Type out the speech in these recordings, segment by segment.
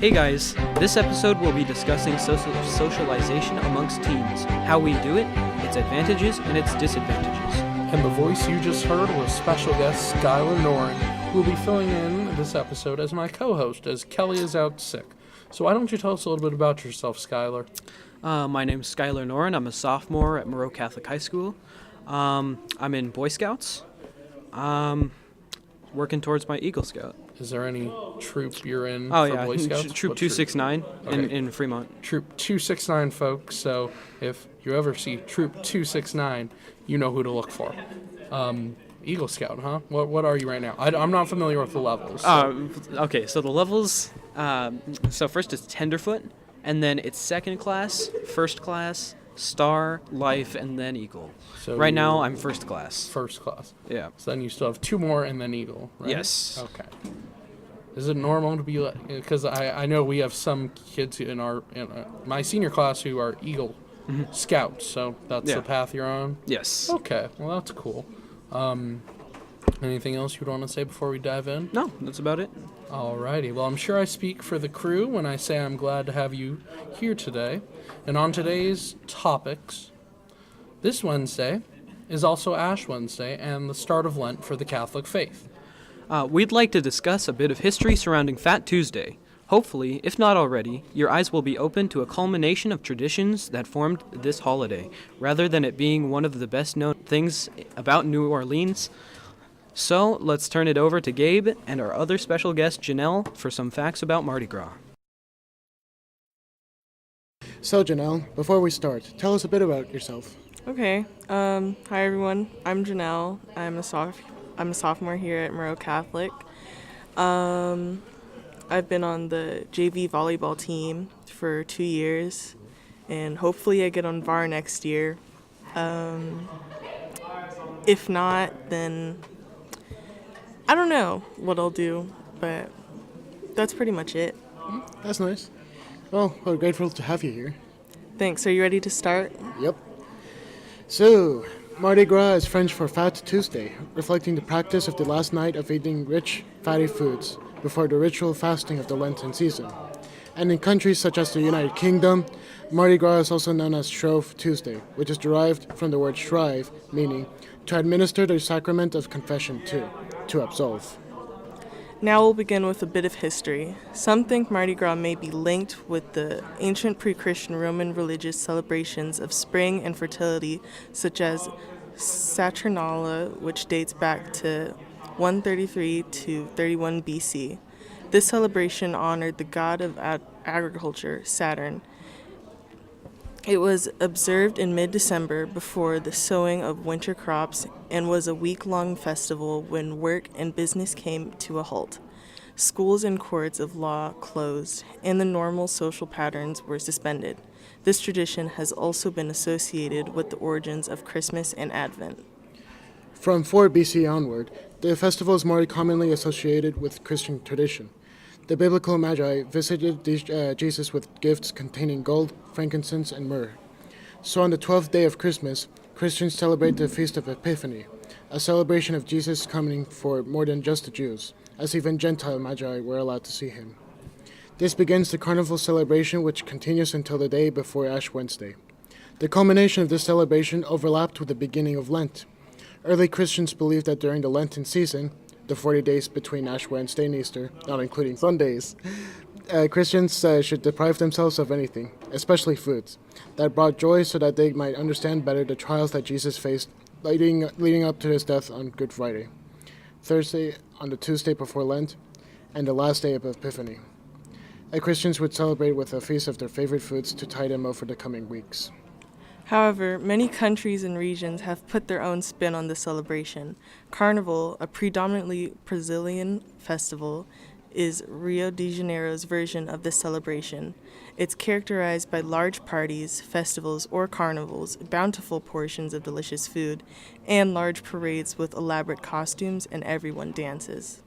Hey guys, this episode will be discussing socialization amongst teens, how we do it, its advantages and its disadvantages. And the voice you just heard was special guest Skylar Noren, who will be filling in this episode as my co-host, as Kelly is out sick. So why don't you tell us a little bit about yourself, Skylar? My name's Skylar Noren. I'm a sophomore at Moreau Catholic High School. I'm in Boy Scouts. Working towards my Eagle Scout. Is there any troop you're in for Boy Scouts? Troop 269 Okay. in Fremont. Troop 269, folks. So if you ever see Troop 269, you know who to look for. Eagle Scout, huh? What are you right now? I'm not familiar with the levels. So. Okay, so the levels, so first it's Tenderfoot, and then it's second class, first class, Star, Life, and then Eagle. So right now I'm first class. First class. Yeah. So then you still have two more and then Eagle, right? Yes. Okay. Is it normal to be like, because I know we have some kids in my senior class who are Eagle Scouts, so that's the path you're on? Yes. Okay, well that's cool. Anything else you'd want to say before we dive in? No, that's about it. Alrighty, well I'm sure I speak for the crew when I say I'm glad to have you here today. And on today's topics, this Wednesday is also Ash Wednesday and the start of Lent for the Catholic faith. We'd like to discuss a bit of history surrounding Fat Tuesday. Hopefully, if not already, your eyes will be open to a culmination of traditions that formed this holiday, rather than it being one of the best-known things about New Orleans. So, let's turn it over to Gabe and our other special guest, Janelle, for some facts about Mardi Gras. So, Janelle, before we start, tell us a bit about yourself. Okay. Hi, everyone. I'm Janelle. I'm a sophomore here at Moreau Catholic. I've been on the JV volleyball team for 2 years, and hopefully I get on VAR next year. If not, then I don't know what I'll do, but that's pretty much it. That's nice. Well, we're grateful to have you here. Thanks. Are you ready to start? Yep. So, Mardi Gras is French for Fat Tuesday, reflecting the practice of the last night of eating rich, fatty foods before the ritual fasting of the Lenten season. And in countries such as the United Kingdom, Mardi Gras is also known as Shrove Tuesday, which is derived from the word shrive, meaning to administer the sacrament of confession to absolve. Now we'll begin with a bit of history. Some think Mardi Gras may be linked with the ancient pre-Christian Roman religious celebrations of spring and fertility, such as Saturnalia, which dates back to 133 to 31 BC. This celebration honored the god of agriculture, Saturn. It was observed in mid-December before the sowing of winter crops and was a week-long festival when work and business came to a halt. Schools and courts of law closed, and the normal social patterns were suspended. This tradition has also been associated with the origins of Christmas and Advent. From 4 BC onward, the festival is more commonly associated with Christian tradition. The biblical Magi visited Jesus with gifts containing gold, frankincense, and myrrh. So on the 12th day of Christmas, Christians celebrate the Feast of Epiphany, a celebration of Jesus coming for more than just the Jews, as even Gentile Magi were allowed to see him. This begins the carnival celebration, which continues until the day before Ash Wednesday. The culmination of this celebration overlapped with the beginning of Lent. Early Christians believed that during the Lenten season, the 40 days between Ash Wednesday and Easter, not including Sundays, Christians should deprive themselves of anything, especially foods, that brought joy so that they might understand better the trials that Jesus faced leading up to his death on Good Friday, Thursday on the Tuesday before Lent, and the last day of Epiphany. Christians would celebrate with a feast of their favorite foods to tide them over the coming weeks. However, many countries and regions have put their own spin on the celebration. Carnival, a predominantly Brazilian festival, is Rio de Janeiro's version of this celebration. It's characterized by large parties, festivals, or carnivals, bountiful portions of delicious food, and large parades with elaborate costumes, and everyone dances.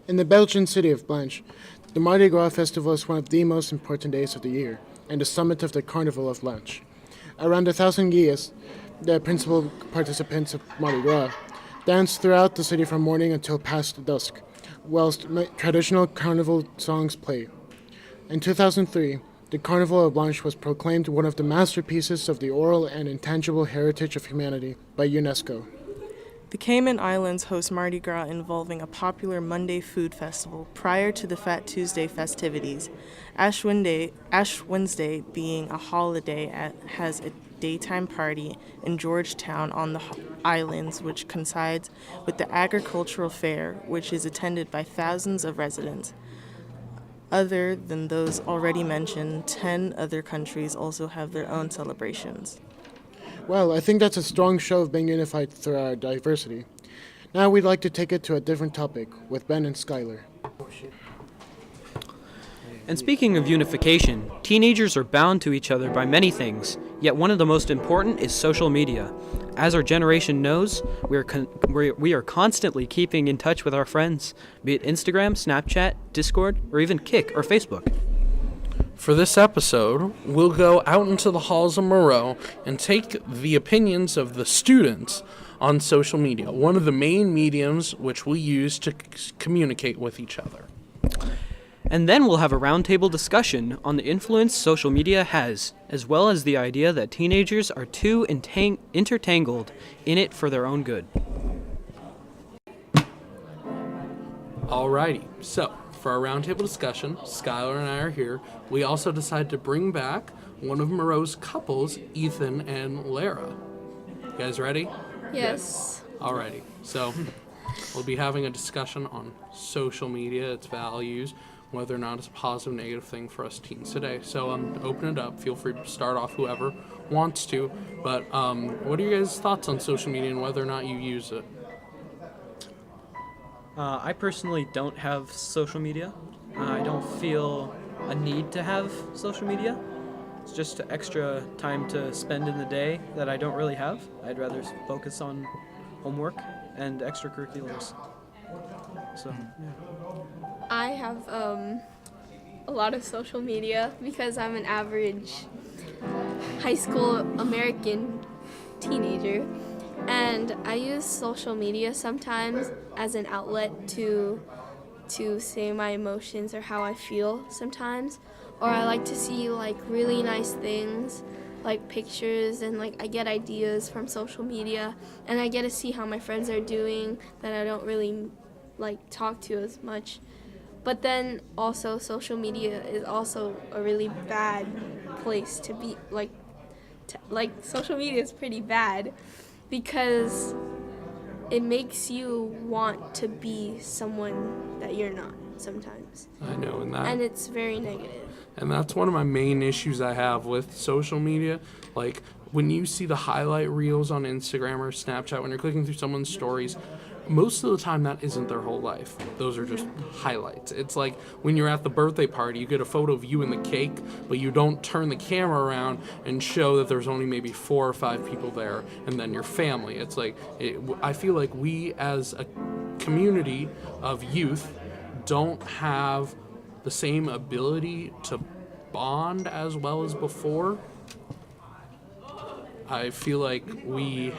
In the Belgian city of Blanche, the Mardi Gras festival is one of the most important days of the year, and the summit of the Carnival of Blanche. Around 1,000 guillas, the principal participants of Mardi Gras, dance throughout the city from morning until past dusk, whilst traditional carnival songs play. In 2003, the Carnival of Blanche was proclaimed one of the masterpieces of the oral and intangible heritage of humanity by UNESCO. The Cayman Islands host Mardi Gras involving a popular Monday food festival prior to the Fat Tuesday festivities. Ash Wednesday being a holiday, has a daytime party in Georgetown on the islands, which coincides with the agricultural fair, which is attended by thousands of residents. Other than those already mentioned, 10 other countries also have their own celebrations. Well, I think that's a strong show of being unified through our diversity. Now we'd like to take it to a different topic with Ben and Skylar. And speaking of unification, teenagers are bound to each other by many things, yet one of the most important is social media. As our generation knows, we are constantly keeping in touch with our friends, be it Instagram, Snapchat, Discord, or even Kik or Facebook. For this episode, we'll go out into the halls of Moreau and take the opinions of the students on social media, one of the main mediums which we use to communicate with each other. And then we'll have a roundtable discussion on the influence social media has, as well as the idea that teenagers are too intertangled in it for their own good. Alrighty, so for our roundtable discussion, Skylar and I are here. We also decided to bring back one of Moreau's couples, Ethan and Lara. You guys ready? Yes. Alrighty, so we'll be having a discussion on social media, its values, whether or not it's a positive, negative thing for us teens today. So open it up. Feel free to start off whoever wants to. But what are your guys' thoughts on social media and whether or not you use it? I personally don't have social media. I don't feel a need to have social media. It's just extra time to spend in the day that I don't really have. I'd rather focus on homework and extracurriculars. So, yeah. I have a lot of social media because I'm an average high school American teenager. And I use social media sometimes as an outlet to say my emotions or how I feel sometimes. Or I like to see like really nice things, like pictures, and like I get ideas from social media, and I get to see how my friends are doing that I don't really like talk to as much. But then also social media is also a really bad place to be, like social media is pretty bad because it makes you want to be someone that you're not sometimes. I know, And it's very negative. And that's one of my main issues I have with social media. Like, when you see the highlight reels on Instagram or Snapchat, when you're clicking through someone's stories, most of the time that isn't their whole life. Those are just highlights. It's like when you're at the birthday party, you get a photo of you and the cake, but you don't turn the camera around and show that there's only maybe 4 or 5 people there and then your family. It's like, I feel like we as a community of youth don't have the same ability to bond as well as before. I feel like we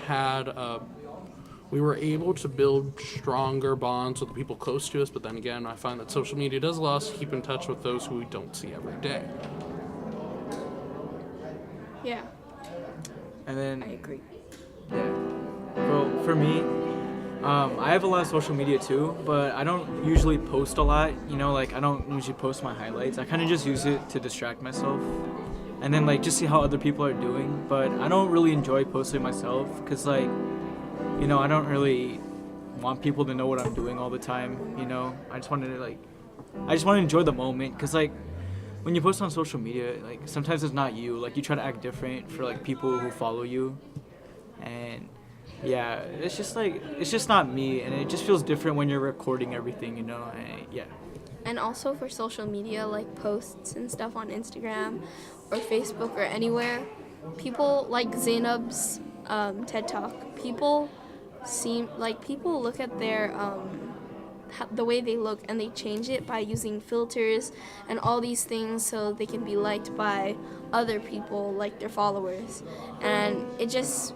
were able to build stronger bonds with the people close to us, but then again, I find that social media does allow us to keep in touch with those who we don't see every day. Yeah, And then, I agree. yeah. Well, for me, I have a lot of social media too, but I don't usually post a lot. You know, like I don't usually post my highlights. I kind of just use it to distract myself, and then like just see how other people are doing. But I don't really enjoy posting myself because like, you know, I don't really want people to know what I'm doing all the time. You know, I just want to enjoy the moment because like when you post on social media, like sometimes it's not you. Like you try to act different for like people who follow you, and yeah, it's just not me, and it just feels different when you're recording everything, you know. Yeah. And also for social media, like posts and stuff on Instagram or Facebook or anywhere, people like Zainab's TED Talk, people look at their the way they look and they change it by using filters and all these things so they can be liked by other people, like their followers. And it just,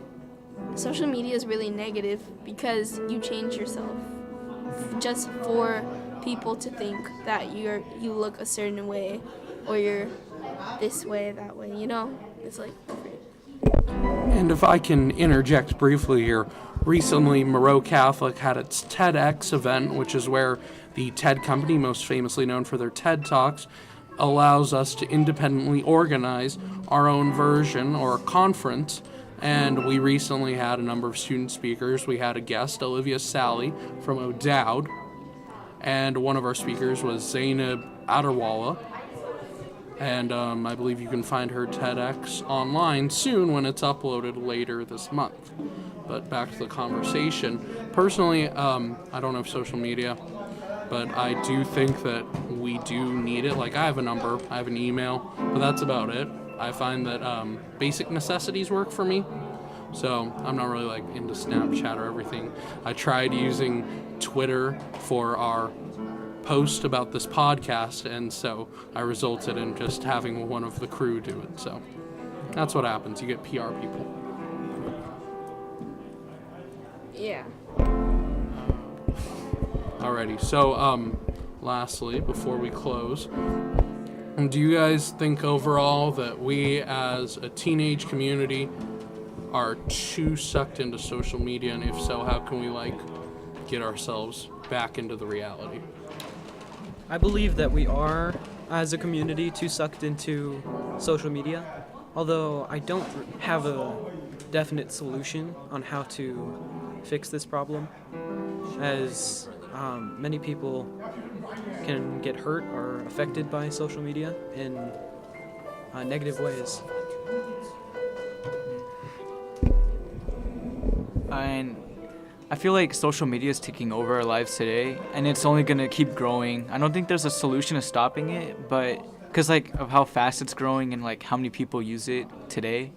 social media is really negative because you change yourself just for people to think that you look a certain way or you're this way, that way, It's like, And if I can interject briefly here, recently Moreau Catholic had its TEDx event, which is where the TED company, most famously known for their TED Talks, allows us to independently organize our own version or conference. And we recently had a number of student speakers. We had a guest, Olivia Sally from O'Dowd, and one of our speakers was Zainab Adarwala. And I believe you can find her TEDx online soon when it's uploaded later this month. But back to the conversation. Personally, I don't have social media, but I do think that we do need it. Like, I have a number, I have an email, but that's about it. I find that basic necessities work for me. So I'm not really like into Snapchat or everything. I tried using Twitter for our post about this podcast, and so I resulted in just having one of the crew do it. So that's what happens. You get PR people. yeah. Alrighty. So lastly, before we close, do you guys think overall that we as a teenage community are too sucked into social media, and if so, how can we get ourselves back into the reality? I believe that we are, as a community, too sucked into social media, although I don't have a definite solution on how to fix this problem, as many people can get hurt or affected by social media in negative ways. And I feel like social media is taking over our lives today, and it's only going to keep growing. I don't think there's a solution to stopping it, but because of how fast it's growing and how many people use it today.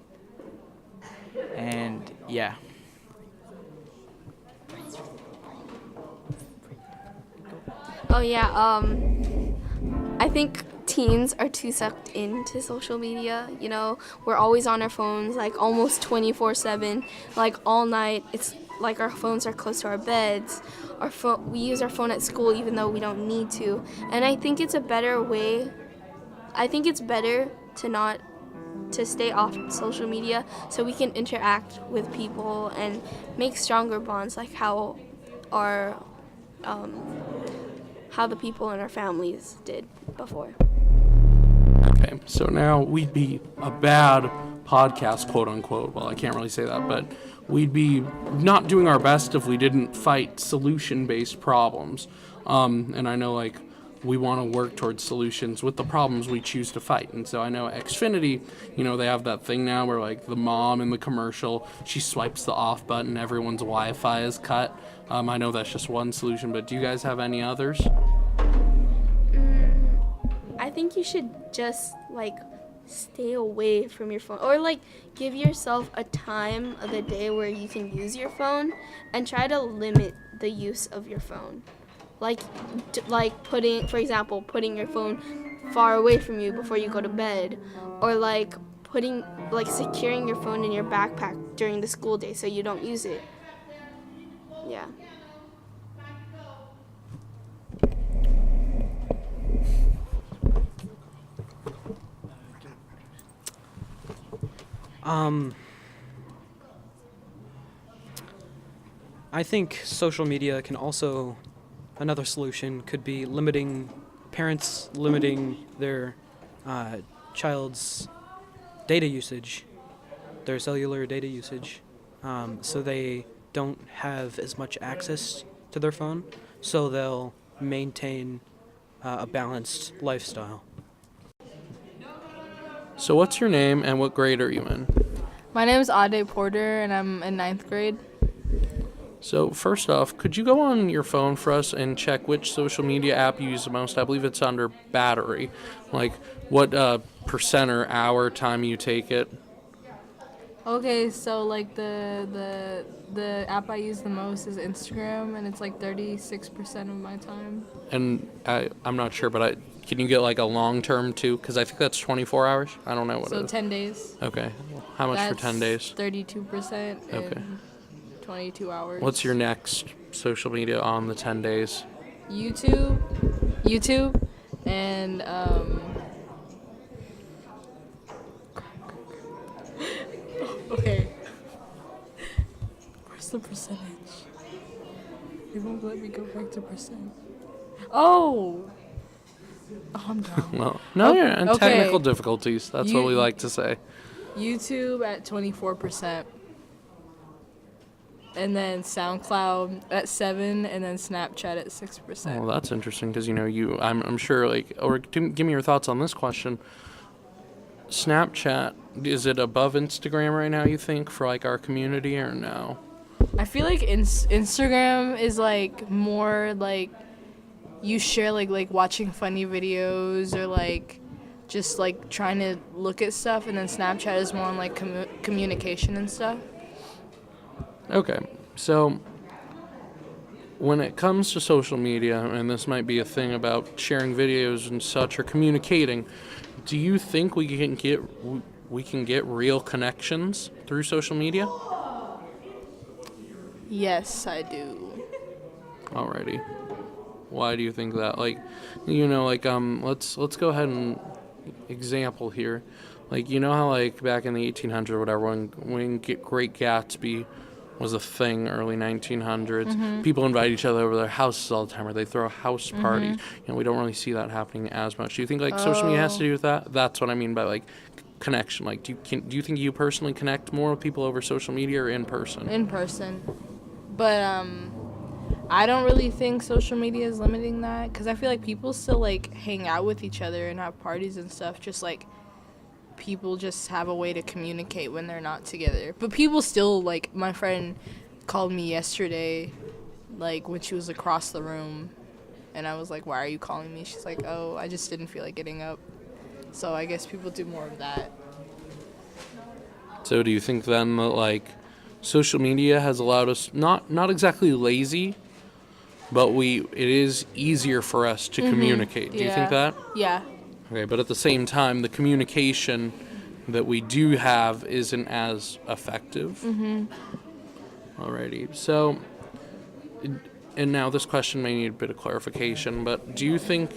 And yeah. Oh yeah, I think teens are too sucked into social media. We're always on our phones, almost 24/7, all night. It's like our phones are close to our beds. We use our phone at school even though we don't need to. And I think it's a better way. I think it's better to stay off social media so we can interact with people and make stronger bonds, like how the people in our families did before. Okay, so now we'd be a bad podcast, quote unquote. Well, I can't really say that, but we'd be not doing our best if we didn't fight solution-based problems. And I know we want to work towards solutions with the problems we choose to fight. And so I know Xfinity, they have that thing now where the mom in the commercial, she swipes the off button, everyone's Wi-Fi is cut. I know that's just one solution, but do you guys have any others? I think you should just stay away from your phone, or give yourself a time of the day where you can use your phone, and try to limit the use of your phone. Putting your phone far away from you before you go to bed, or securing your phone in your backpack during the school day so you don't use it. Yeah. I think social media can also, another solution could be parents limiting their child's data usage, their cellular data usage, so they don't have as much access to their phone, so they'll maintain a balanced lifestyle. So what's your name and what grade are you in? My name is Ade Porter, and I'm in 9th grade. So first off, could you go on your phone for us and check which social media app you use the most? I believe it's under battery. What percent or hour time you take it? Okay, so the app I use the most is Instagram, and it's 36% of my time. And I'm not sure, but can you get a long term too? Because I think that's 24 hours. I don't know what it is. So 10 days. Okay. How much for 10 days? 32%. Okay. And 22 hours. What's your next social media on the 10 days? YouTube, and What's the percentage? They won't let me go back to percent. Oh! Oh, I'm dumb. Well, no, you're in okay. technical difficulties. That's what we like to say. YouTube at 24%. And then SoundCloud at 7%, and then Snapchat at 6%. Well, that's interesting because, I'm sure, give me your thoughts on this question. Snapchat, is it above Instagram right now, you think, for, our community, or no? I feel like Instagram is, more, you share, watching funny videos or, just, trying to look at stuff, and then Snapchat is more on, communication and stuff. Okay, so when it comes to social media, and this might be a thing about sharing videos and such or communicating, do you think we can get real connections through social media? Yes, I do. Alrighty. Why do you think that? Let's go ahead and example here. How back in the 1800s or whatever, when Great Gatsby was a thing, early 1900s. People invite each other over to their houses all the time, or they throw house parties. We don't really see that happening as much. Do you think social media has to do with that? That's what I mean by connection. Do you think you personally connect more with people over social media or in person? In person, but I don't really think social media is limiting that, because I feel like people still hang out with each other and have parties and stuff. Just people just have a way to communicate when they're not together. But people still, my friend called me yesterday, when she was across the room, and I was like, why are you calling me? She's like, oh, I just didn't feel like getting up. So I guess people do more of that. So do you think then that, social media has allowed us, not exactly lazy, but it is easier for us to communicate? Do you think that? Yeah. Okay, but at the same time, the communication that we do have isn't as effective. Alrighty, so, and now this question may need a bit of clarification, but do you think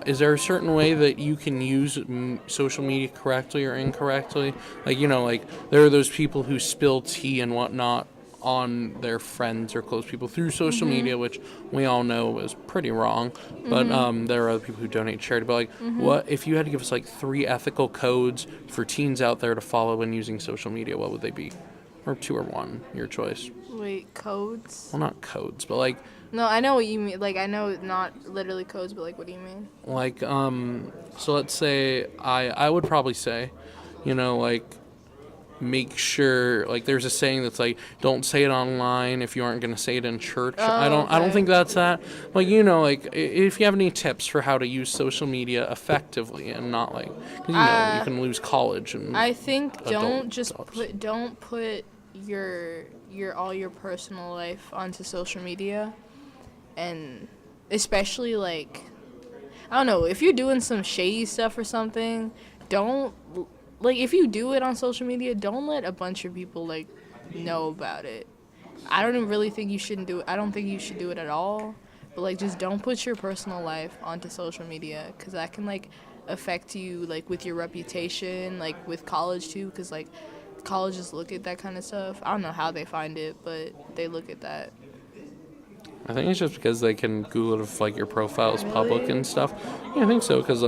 is there a certain way that you can use social media correctly or incorrectly? There are those people who spill tea and whatnot on their friends or close people through social media, which we all know is pretty wrong. But there are other people who donate charity. But what if you had to give us 3 ethical codes for teens out there to follow when using social media? What would they be? Or 2 or 1, your choice. Wait, codes? Well, not codes, but No, I know what you mean. I know not literally codes, but what do you mean? So let's say I would probably say, make sure, there's a saying that's don't say it online if you aren't going to say it in church. I don't think that's that. If you have any tips for how to use social media effectively and not you can lose college and I think don't put your all your personal life onto social media, and especially I don't know, if you're doing some shady stuff or something, don't if you do it on social media, don't let a bunch of people know about it. I don't really think you shouldn't do it. I don't think you should do it at all. But just don't put your personal life onto social media, because that can affect you with your reputation, with college too, because colleges look at that kind of stuff. I don't know how they find it, but they look at that. I think it's just because they can Google it if your profile is public and stuff. Yeah, I think so, because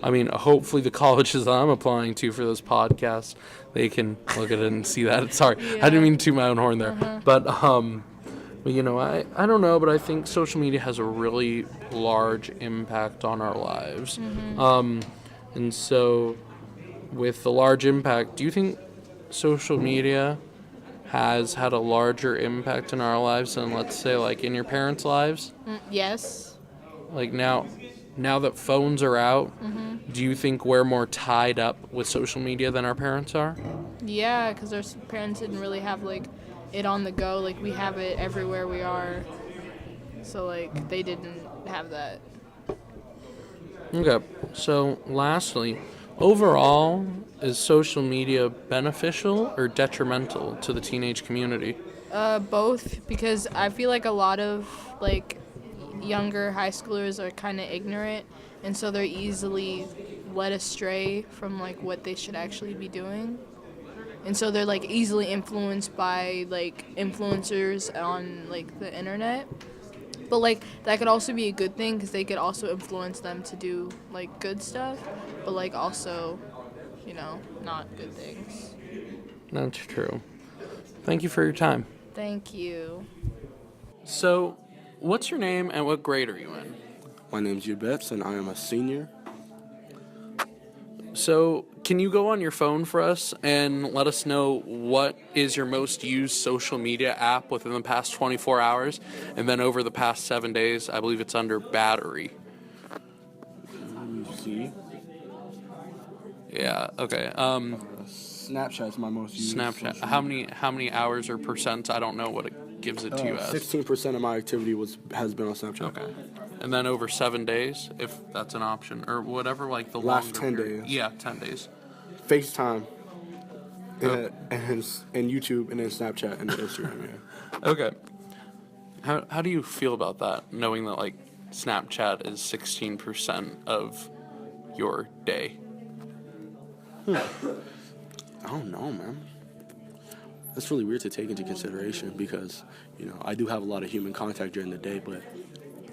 hopefully the colleges that I'm applying to for this podcast, they can look at it and see that. Sorry, I didn't mean to toot my own horn there. But I don't know, but I think social media has a really large impact on our lives. And so with the large impact, do you think social media has had a larger impact in our lives than, let's say, in your parents' lives? Yes. Now that phones are out, do you think we're more tied up with social media than our parents are? Yeah, because our parents didn't really have it on the go. We have it everywhere we are. So they didn't have that. Okay, so lastly, overall, is social media beneficial or detrimental to the teenage community? Both, because I feel a lot of younger high schoolers are kind of ignorant, and so they're easily led astray from what they should actually be doing. and so they're like easily influenced by like influencers on like the internet. But like that could also be a good thing because they could also influence them to do like good stuff, but like also, not good things. That's true. Thank you for your time. Thank you. So, what's your name and what grade are you in? My name's Yubets, and I am a senior. So, can you go on your phone for us and let us know what is your most used social media app within the past 24 hours? And then over the past 7 days, I believe it's under battery. Let me see. Yeah, okay. Snapchat's my most used. Snapchat. social How media. many hours or percent? I don't know what it gives it to you as. 16% of my activity has been on Snapchat. Okay. And then over 7 days, if that's an option, or whatever, like the Last longer 10 period. days. Yeah, 10 days. FaceTime. Oh. And YouTube, and then Snapchat, and then Instagram. Yeah. Okay. How do you feel about that, knowing that like Snapchat is 16% of your day? I don't know, man. That's really weird to take into consideration because, I do have a lot of human contact during the day, but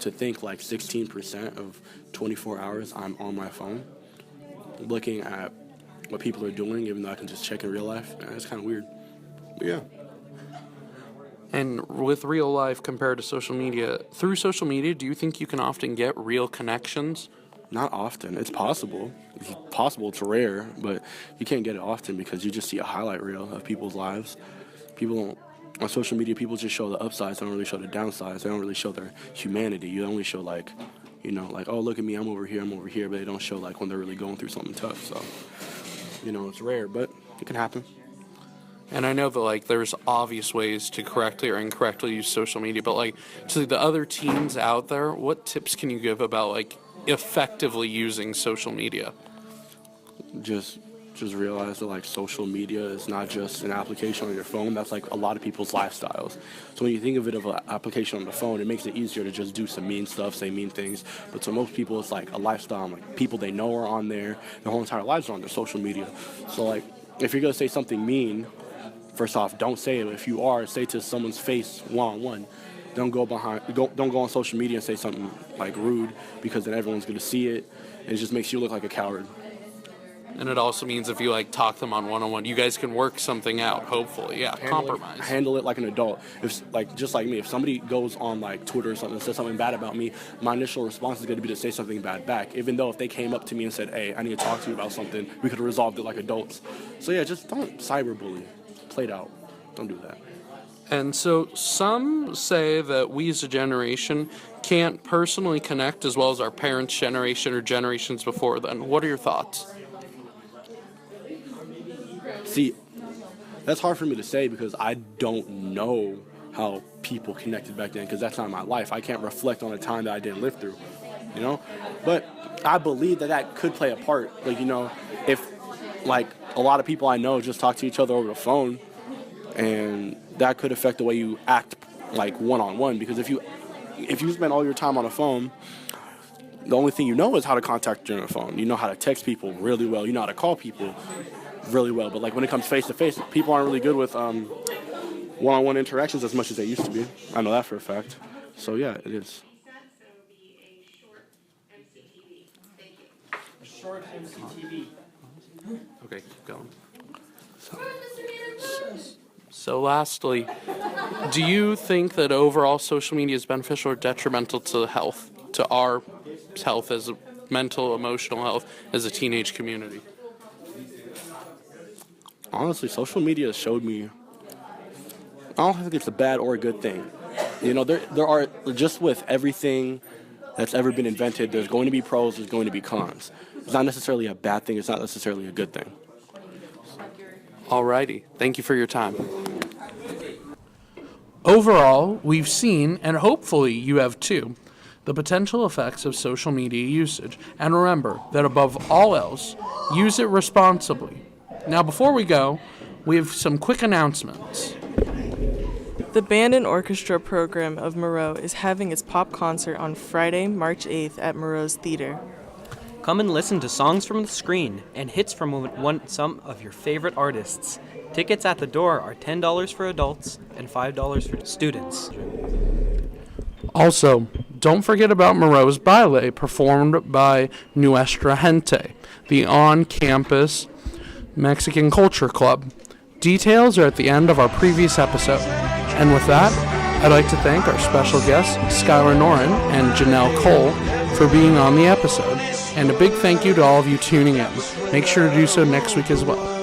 to think like 16% of 24 hours I'm on my phone looking at what people are doing, even though I can just check in real life, it's kind of weird. But yeah. And with real life compared to social media, through social media, do you think you can often get real connections? Not often. It's possible. It's possible. It's rare, but you can't get it often because you just see a highlight reel of people's lives. On social media, people just show the upsides. They don't really show the downsides. They don't really show their humanity. You only show like, oh, look at me, I'm over here, but they don't show like when they're really going through something tough. So, it's rare, but it can happen. And I know that like there's obvious ways to correctly or incorrectly use social media, but like to the other teens out there, what tips can you give about like effectively using social media? Just realize that like social media is not just an application on your phone. That's like a lot of people's lifestyles. So when you think of it of an application on the phone, it makes it easier to just do some mean stuff, say mean things. But to most people, it's like a lifestyle. Like people they know are on there. Their whole entire lives are on their social media. So like if you're gonna say something mean, first off, don't say it. If you are, say to someone's face one-on-one. Don't go on social media and say something like rude because then everyone's gonna see it. And it just makes you look like a coward. And it also means if you like talk them on one-on-one, you guys can work something out, hopefully. Yeah, compromise. Handle it like an adult. If just like me, if somebody goes on like Twitter or something and says something bad about me, my initial response is going to be to say something bad back. Even though if they came up to me and said, "Hey, I need to talk to you about something," we could have resolved it like adults. So yeah, just don't cyberbully. Play it out. Don't do that. And so some say that we as a generation can't personally connect as well as our parents' generation or generations before then. What are your thoughts? See, that's hard for me to say because I don't know how people connected back then because that's not my life. I can't reflect on a time that I didn't live through, But I believe that could play a part. Like, if like a lot of people I know just talk to each other over the phone, and that could affect the way you act like one-on-one because if you spend all your time on a phone, the only thing you know is how to contact you on the phone. You know how to text people really well. You know how to call people really well. But like when it comes face-to-face, people aren't really good with one-on-one interactions as much as they used to be. I know that for a fact. So yeah, it is. Short MCTV. Okay, keep going. So lastly, do you think that overall social media is beneficial or detrimental to health, to our health as a mental, emotional health as a teenage community? Honestly, social media has showed me, I don't think it's a bad or a good thing. There are, just with everything that's ever been invented, there's going to be pros, there's going to be cons. It's not necessarily a bad thing, it's not necessarily a good thing. Alrighty, thank you for your time. Overall, we've seen, and hopefully you have too, the potential effects of social media usage. And remember that above all else, use it responsibly. Now before we go, we have some quick announcements. The band and orchestra program of Moreau is having its pop concert on Friday, March 8th at Moreau's Theater. Come and listen to songs from the screen and hits from some of your favorite artists. Tickets at the door are $10 for adults and $5 for students. Also, don't forget about Moreau's Ballet, performed by Nuestra Gente, the on-campus Mexican Culture Club. Details are at the end of our previous episode. And with that, I'd like to thank our special guests, Skylar Noren and Janelle Cole, for being on the episode. And a big thank you to all of you tuning in. Make sure to do so next week as well.